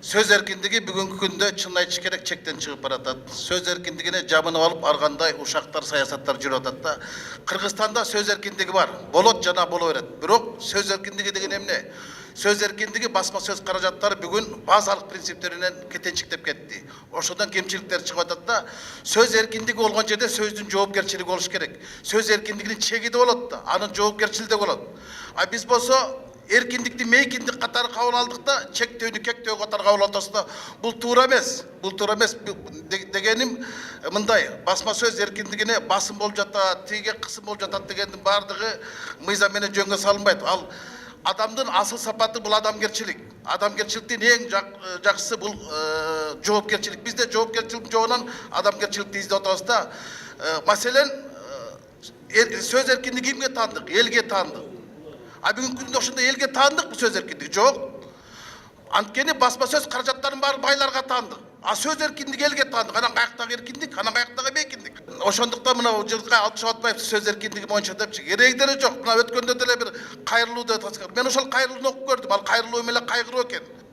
Сөз эркиндиги бүгүнкү күндө чын айтыш керек чектен чыгып баратат. Сөз эркиндигине жабынып алып аргандай ушактар, саясаттар жүрүп атат да. Кыргызстанда сөз эркиндиги бар. Болот жана боло берет. Бирок сөз эркиндиги деген эмне? Сөз эркиндиги басма сөз каражаттары бүгүн базалык принциптеринен кетенчиктеп кетти. Ошодон кемчиликтер чыгып атат да. Сөз эркиндиги болгон жерде сөздүн жоопкерчилиги болуш керек. Сөз эркиндигинин чеги да болот да, анын жоопкерчилиги да болот. А биз болсо эркиндикти мейкиндик катары кабыл алдык да, чектөөнү кектөө катары кабыл атабыз да. Бул туура эмес. Бул туура эмес дегеним мындай, басма сөз эркиндигине басым болуп жатат, тиге кысым болуп жатат дегендин баардыгы мыйзам менен жөнгө салынбайт. Ал адамдын асыл сапаты бул адамгерчилик. Адамгерчиликтин эң жакшысы бул жоопкерчилик. Бизде жоопкерчиликтин жогунан адамгерчиликти издеп атабыз да. Маселен, сөз эркиндиги кимге таандык? Элге таандык. А бүгүнкү күндө ошондой элге таандык сөз эркиндиги жок. Анткени басма сөз каражаттарын баары байларга таандык. А сөз эркиндиги элге таандык. Анан каяктагы эркиндик, анан каяктагы мейкиндик. Ошондуктан мына жылкы алып атпайбыз сөз эркиндиги боюнча депчи. Кереги деле жок. Мына өткөндө деле бир кайрылуу деп атасыздар. Мен ошол кайрылууну окуп көрдүм. Ал кайрылуу менен кайгыруу экен.